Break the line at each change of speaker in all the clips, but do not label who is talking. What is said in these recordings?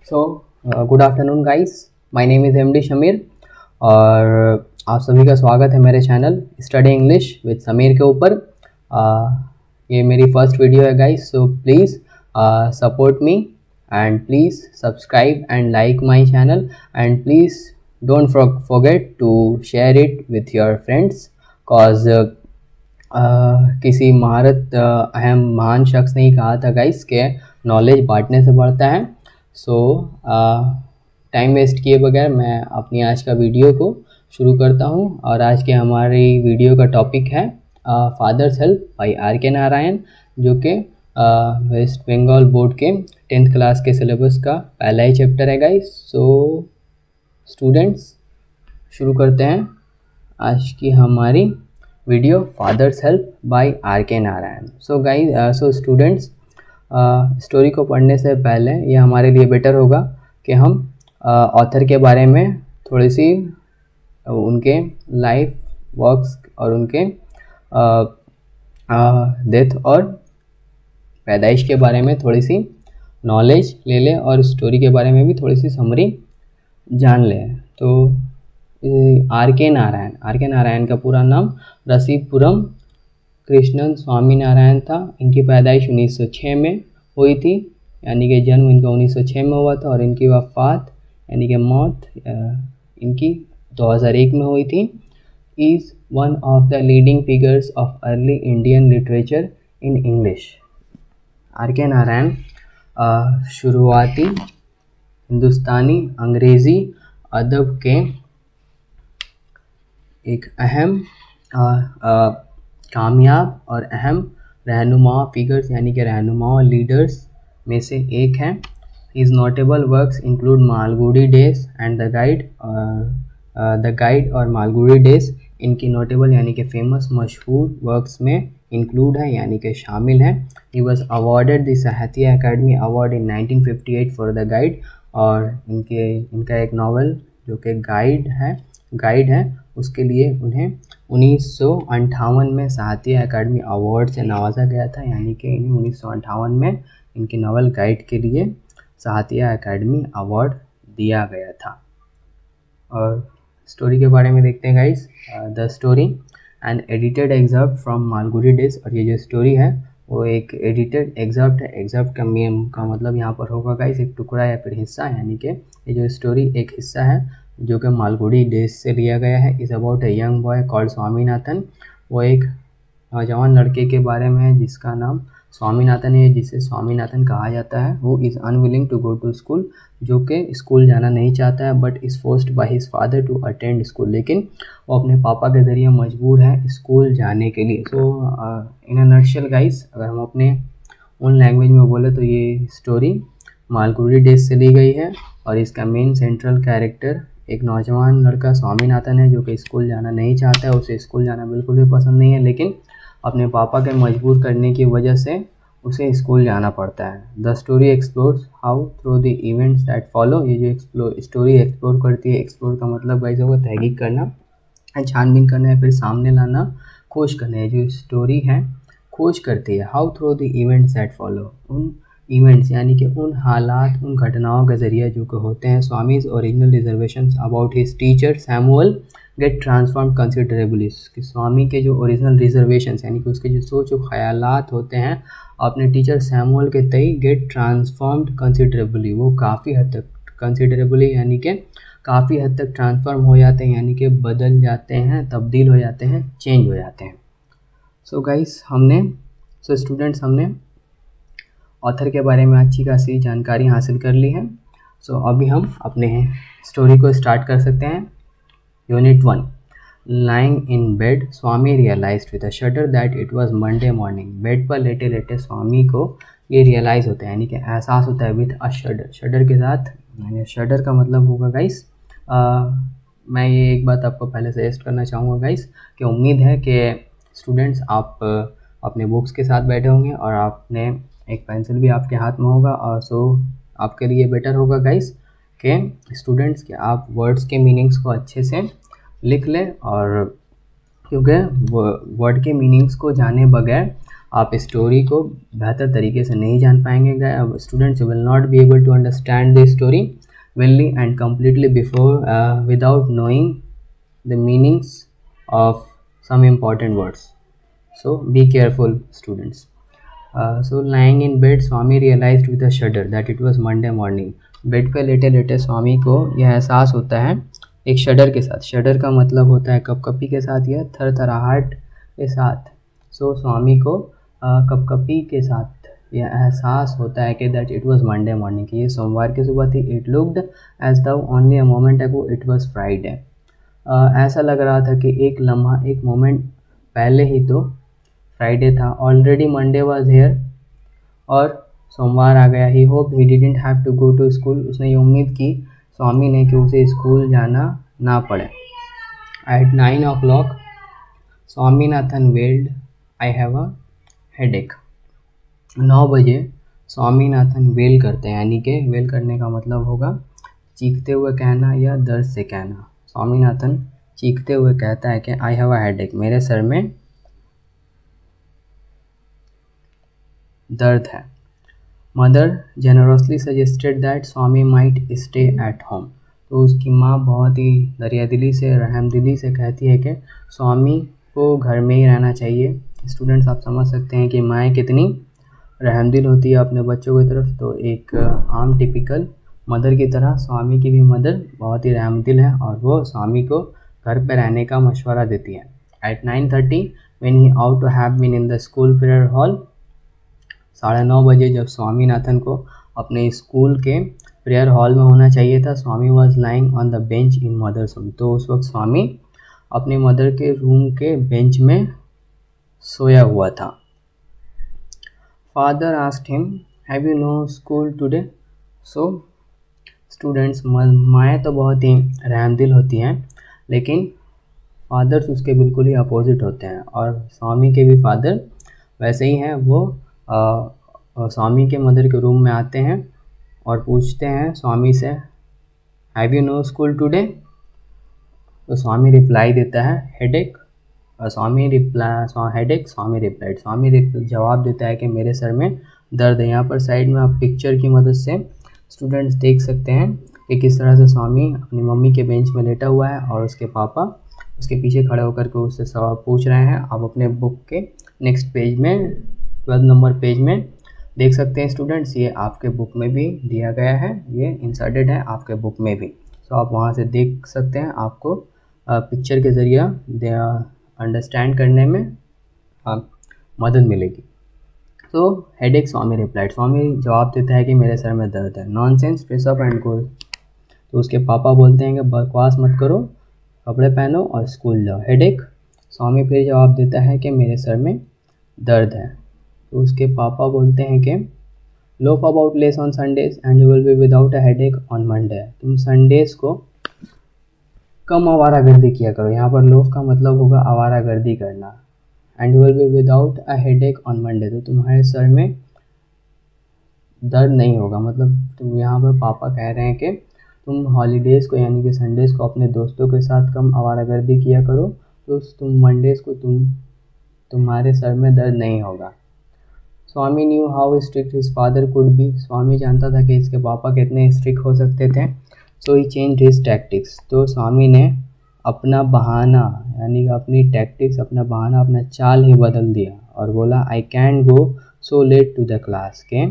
So good afternoon guys, my name is MD Shameer और आप सभी का स्वागत है मेरे channel study English with Sameer के ऊपर। ये मेरी फर्स्ट वीडियो है guys, so please support me and please subscribe and like my channel and please don't forget to share it with your friends cause किसी अहम महान शख्स ने ही कहा था गाइस के नॉलेज बांटने से बढ़ता है। सो टाइम वेस्ट किए बगैर मैं अपनी आज का वीडियो को शुरू करता हूं और आज के हमारी वीडियो का टॉपिक है fathers help by R K Narayan, जो कि वेस्ट बंगाल बोर्ड के 10th क्लास के सिलेबस का पहला ही चैप्टर है गाइस। सो स्टूडेंट्स, शुरू करते हैं आज की हमारी video father's help by R K Narayan. So guys, so students, story को पढ़ने से पहले ये हमारे लिए बेटर होगा कि हम ऑथर के बारे में थोड़ी सी उनके लाइफ वर्क्स और उनके डेथ और पैदाइश के बारे में थोड़ी सी नॉलेज ले लें और स्टोरी के बारे में भी थोड़ी सी समरी जान लें। तो आर के नारायण का पूरा नाम रसीदपुरम कृष्णन स्वामी नारायण था। इनकी पैदाइश 1906 में हुई थी, यानी कि जन्म इनका 1906 में हुआ था और इनकी वफ़ात यानी कि मौत इनकी 2001 में हुई थी। Is one of the leading figures of early Indian literature in English. R K Narayan शुरुआती हिंदुस्तानी अंग्रेज़ी अदब के एक अहम कामयाब और अहम रहनुमा फिगर्स यानी कि रहनुमा लीडर्स में से एक हैं। His notable works include Malgudi days and the guide और मालगुडी डेज। इनकी नोटेबल यानी कि फेमस मशहूर वर्क्स में इंक्लूड है यानी कि शामिल हैं। ही वॉज अवॉर्डेड द साहित्य academy award in 1958 for the guide, और इनका एक नावल जो कि गाइड है उसके लिए उन्हें 1958 में साहित्य अकादमी अवार्ड से नवाजा गया था, यानी कि इन्हें 1958 में इनकी नावल गाइड के लिए साहित्य अकादमी अवार्ड दिया गया था। और स्टोरी के बारे में देखते हैं guys. The story and edited excerpt from Malgudi days. और ये जो स्टोरी है वो एक एडिटेड एग्जर्प्ट है। एग्जर्प्ट का मतलब यहाँ पर होगा गाइस एक टुकड़ा या फिर हिस्सा, यानी कि ये जो स्टोरी एक हिस्सा है जो कि मालगुडी डेज से लिया गया है। Is about a young boy called Swaminathan. वो एक नौजवान लड़के के बारे में है जिसका नाम स्वामीनाथन है, जिसे स्वामीनाथन कहा जाता है। वो is unwilling to go to school, जो कि स्कूल जाना नहीं चाहता है, but is forced by his father to attend school. लेकिन वो अपने पापा के ज़रिए मजबूर है स्कूल जाने के लिए। सो इन अ नटशेल गाइस, अगर हम अपने उन लैंग्वेज में बोले तो ये स्टोरी मालगुडी डेज से ली गई है और इसका मेन सेंट्रल कैरेक्टर एक नौजवान लड़का स्वामीनाथन है जो कि स्कूल जाना नहीं चाहता है। उसे स्कूल जाना बिल्कुल भी पसंद नहीं है, लेकिन अपने पापा के मजबूर करने की वजह से उसे स्कूल जाना पड़ता है। The story explores how through the events that follow. ये जो स्टोरी एक्सप्लोर करती है, एक्सप्लोर का मतलब गाइस होगा तहकीक करना, छानबीन करना या फिर सामने लाना, खोज करना है। जो स्टोरी है खोज करती है how through the events that follow, उन इवेंट्स यानी कि उन हालात, उन घटनाओं के ज़रिए जो कि होते हैं। Swami's original reservations about his teacher Samuel get transform considerably. कि स्वामी के जो ओरिजिनल रिजर्वेशंस यानी कि उसके जो सोच और ख्यालात होते हैं अपने टीचर सैमुअल के तय गेट ट्रांसफॉर्म्ड कंसिडरेबली, वो काफ़ी हद तक कंसिडरेबली यानी कि काफ़ी हद तक ट्रांसफॉर्म हो जाते हैं, यानी कि बदल जाते हैं, तब्दील हो जाते हैं, चेंज हो जाते हैं। सो गाइस, सो स्टूडेंट्स, हमने ऑथर के बारे में अच्छी खासी जानकारी हासिल कर ली है। सो अभी हम अपने स्टोरी को स्टार्ट कर सकते हैं। Unit 1। Lying in bed Swami realized with a shudder that it was Monday morning. Bed पर लेटे लेटे स्वामी को ये रियलाइज़ होता है यानी कि एहसास होता है विद अ शडर। शडर के साथ, यानी शडर का मतलब होगा गाइस, मैं ये एक बात आपको पहले सजेस्ट करना चाहूँगा गाइस कि उम्मीद है कि स्टूडेंट्स आप अपने बुक्स के साथ बैठे होंगे और आपने एक पेंसिल भी आपके हाथ में होगा। और सो आपके लिए बेटर होगा गाइस कि स्टूडेंट्स कि आप वर्ड्स के मीनिंग्स को अच्छे से लिख लें, और क्योंकि वर्ड के मीनिंग्स को जाने बगैर आप स्टोरी को बेहतर तरीके से नहीं जान पाएंगे। Students will not be able to understand the story well and completely before without knowing the meanings of some important words. So be careful, students. So lying in bed, Swami realized with a shudder that it was Monday morning. Bed पे लेटे लेटे स्वामी को यह एहसास होता है एक शडर के साथ। शडर का मतलब होता है कपकपी के साथ या थरथराहट के साथ। सो स्वामी को कपकपी के साथ यह एहसास होता है कि that it was Monday morning, कि ये सोमवार की सुबह थी। It looked as the only a moment ago it was Friday. ऐसा लग रहा था कि एक लम्हा, एक मोमेंट पहले ही तो फ्राइडे था। ऑलरेडी मंडे वाज हेयर, और सोमवार आ गया। He hope he didn't have to go to school. उसने ये उम्मीद की, स्वामी ने, कि उसे स्कूल जाना ना पड़े। At 9 o'clock Swaminathan wailed, I have a headache. 9 बजे स्वामीनाथन वेल करते हैं, यानी कि वेल करने का मतलब होगा चीखते हुए कहना या दर्द से कहना। स्वामीनाथन चीखते हुए कहता है कि आई हैव अ हेडेक, मेरे सर में दर्द है। Mother generously suggested that Swami might stay at home. तो उसकी माँ बहुत ही दरियादिली से, रहमदिली से कहती है कि स्वामी को घर में ही रहना चाहिए। स्टूडेंट्स, आप समझ सकते हैं कि माएँ कितनी रहमदिल होती है अपने बच्चों की तरफ। तो एक आम टिपिकल मदर की तरह स्वामी की भी मदर बहुत ही रहमदिल है, और वो स्वामी को घर पर रहने का मशवरा देती है। At 9:30 when he ought to have been in the school prayer hall, 9:30 बजे जब स्वामीनाथन को अपने स्कूल के प्रेयर हॉल में होना चाहिए था, Swami was lying on the bench in mother's room. तो उस वक्त स्वामी अपने मदर के रूम के बेंच में सोया हुआ था। Father asked him, have you no school today? So students, माएँ तो बहुत ही रहमदिल होती हैं, लेकिन फादर्स उसके बिल्कुल ही अपोजिट होते हैं। और स्वामी के भी फादर वैसे ही हैं। वो स्वामी के मदर के रूम में आते हैं और पूछते हैं स्वामी से, have you no school today? तो स्वामी रिप्लाई देता है, हेडेक। स्वामी रिप्लाइड, जवाब देता है कि मेरे सर में दर्द है। यहाँ पर साइड में आप पिक्चर की मदद से स्टूडेंट्स देख सकते हैं कि किस तरह से स्वामी अपनी मम्मी के बेंच में लेटा हुआ है और उसके पापा उसके पीछे खड़े होकर के उससे सवाल पूछ रहे हैं। आप अपने बुक के नेक्स्ट पेज में 12 नंबर पेज में देख सकते हैं स्टूडेंट्स। ये आपके बुक में भी दिया गया है, ये इंसर्टेड है आपके बुक में भी। तो आप वहाँ से देख सकते हैं, आपको पिक्चर के ज़रिए अंडरस्टैंड करने में मदद मिलेगी। तो हेडेक, स्वामी रिप्लाइड, स्वामी जवाब देता है कि मेरे सर में दर्द है। Nonsense, dress up and go. तो उसके पापा बोलते हैं कि बकवास मत करो, कपड़े पहनो और स्कूल जाओ। हेडेक, स्वामी फिर जवाब देता है कि मेरे सर में दर्द है। तो उसके पापा बोलते हैं कि loaf about less on Sundays and you will be without a headache on Monday. तुम संडेज को कम आवारागर्दी किया करो। यहाँ पर लोफ का मतलब होगा आवारागर्दी करना। And you will be without a headache on Monday, तो तुम्हारे सर में दर्द नहीं होगा। मतलब तुम यहाँ पर पापा कह रहे हैं कि तुम हॉलीडेज़ को यानी कि संडेज़ को अपने दोस्तों के साथ कम आवारागर्दी किया करो, तो तुम मंडेज़ को तुम्हारे सर में दर्द नहीं होगा। Swami knew how strict his father could be. Swami जानता था कि इसके पापा कितने स्ट्रिक्ट हो सकते थे। सो ही चेंज्ड हिज टैक्टिक्स। तो स्वामी ने अपना बहाना यानी अपनी टैक्टिक्स, अपना बहाना, अपना चाल ही बदल दिया और बोला, I can go so late to the class, के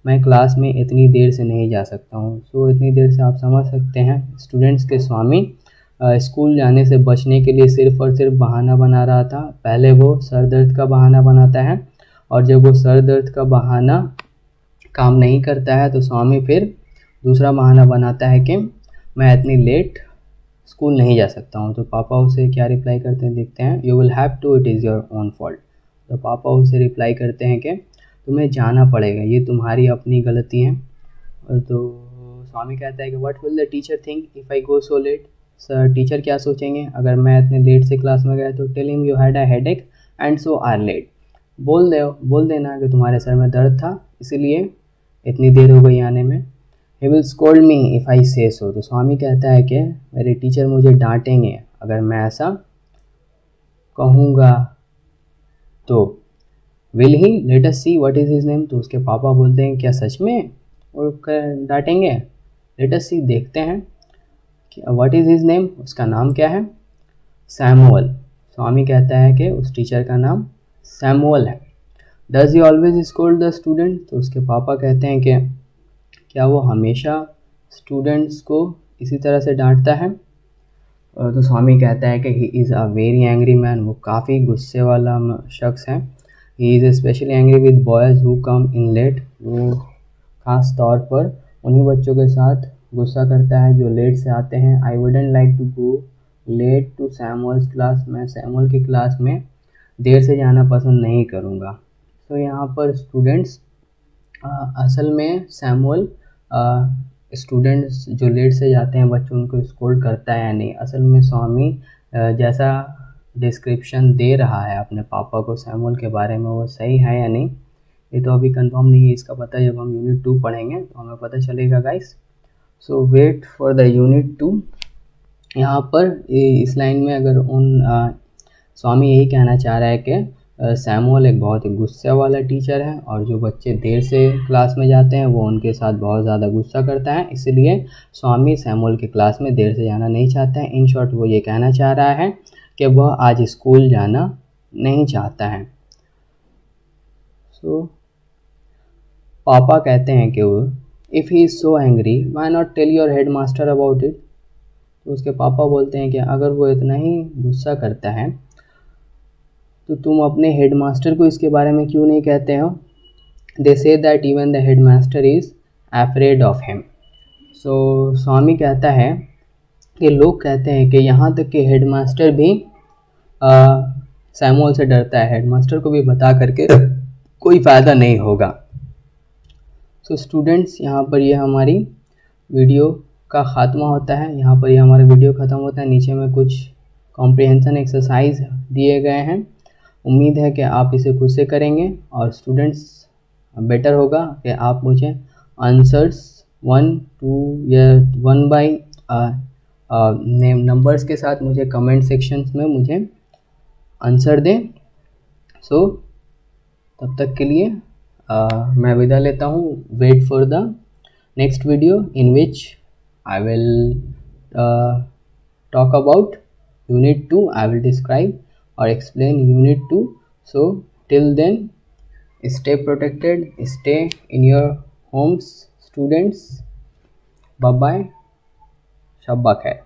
मैं क्लास में इतनी देर से नहीं जा सकता हूँ। सो इतनी देर से आप समझ सकते हैं स्टूडेंट्स के स्वामी स्कूल जाने से बचने के लिए सिर्फ और सिर्फ बहाना बना रहा था। पहले वो सर दर्द का बहाना बनाता है, और जब वो सर दर्द का बहाना काम नहीं करता है तो स्वामी फिर दूसरा बहाना बनाता है कि मैं इतनी लेट स्कूल नहीं जा सकता हूँ। तो पापा उसे क्या रिप्लाई करते हैं देखते हैं। You will have to, it is your own fault. तो पापा उसे रिप्लाई करते हैं कि तुम्हें जाना पड़ेगा, ये तुम्हारी अपनी गलती है। तो स्वामी कहता है कि what will the teacher think if I go so late. Sir, teacher क्या सोचेंगे अगर मैं इतने लेट से क्लास में गया? तो tell him you had a headache and so are late. बोल देना कि तुम्हारे सर में दर्द था इसीलिए इतनी देर हो गई आने में। He will scold me if I से सो। तो स्वामी कहता है कि मेरे टीचर मुझे डांटेंगे अगर मैं ऐसा कहूँगा तो। Will he, let us see what is his name. तो उसके पापा बोलते हैं क्या सच में, और डांटेंगे। लेट अस सी, देखते हैं व्हाट इज हिज नेम, उसका नाम क्या है। सैमुअल। स्वामी कहता है कि उस टीचर का नाम सैमुअल है। Does he always scold the student. तो उसके पापा कहते हैं कि क्या वो हमेशा स्टूडेंट्स को इसी तरह से डांटता है। तो स्वामी कहता है कि he is a very angry man, वो काफ़ी गुस्से वाला शख्स है। He is specially angry with boys who come in late, वो ख़ास तौर पर उन्हीं बच्चों के साथ गुस्सा करता है जो लेट से आते हैं। I wouldn't like to go late to Samuel's class, मैं सैमुअल की क्लास में देर से जाना पसंद नहीं करूँगा। तो यहाँ पर स्टूडेंट्स असल में सैमुअल स्टूडेंट्स जो लेट से जाते हैं बच्चों उनको स्कोल्ड करता है या नहीं। असल में स्वामी जैसा डिस्क्रिप्शन दे रहा है अपने पापा को सैमुअल के बारे में वो सही है या नहीं, ये तो अभी कंफर्म नहीं है। इसका पता जब हम यूनिट 2 पढ़ेंगे तो हमें पता चलेगा guys. So wait for the unit 2। यहाँ पर इस लाइन में अगर स्वामी यही कहना चाह रहा है कि सैमुअल एक बहुत ही गुस्से वाला टीचर है और जो बच्चे देर से क्लास में जाते हैं वो उनके साथ बहुत ज़्यादा गुस्सा करता है, इसलिए स्वामी सैमुअल की क्लास में देर से जाना नहीं चाहता है। इन शॉर्ट वो ये कहना चाह रहा है कि वह आज स्कूल जाना नहीं चाहता है। सो पापा कहते हैं कि वो if he is so angry why not tell your head master about it. तो उसके पापा बोलते हैं कि अगर वो इतना ही गुस्सा करता है तो तुम अपने हेड मास्टर को इसके बारे में क्यों नहीं कहते हो। They say that even the head master is afraid of him. So Swami कहता है कि लोग कहते हैं कि यहाँ तक कि हेड मास्टर भी सैमुअल से डरता है, हेड मास्टर को भी बता करके कोई फ़ायदा नहीं होगा। सो स्टूडेंट्स, यहाँ पर ये हमारी वीडियो का ख़ात्मा होता है, यहाँ पर ये हमारा वीडियो ख़त्म होता है। नीचे में कुछ कॉम्प्रिहेंशन एक्सरसाइज दिए गए हैं, उम्मीद है कि आप इसे खुद से करेंगे और स्टूडेंट्स बेटर होगा कि आप मुझे आंसर्स 1 2 या 1 बाई नेम नंबर्स के साथ मुझे कमेंट सेक्शंस में मुझे आंसर दें। सो तब तक के लिए मैं विदा लेता हूँ। Wait for the next video in which I will talk about unit 2. I will describe or explain unit 2. So till then, stay protected, stay in your homes, students. Bye bye, shabba khair.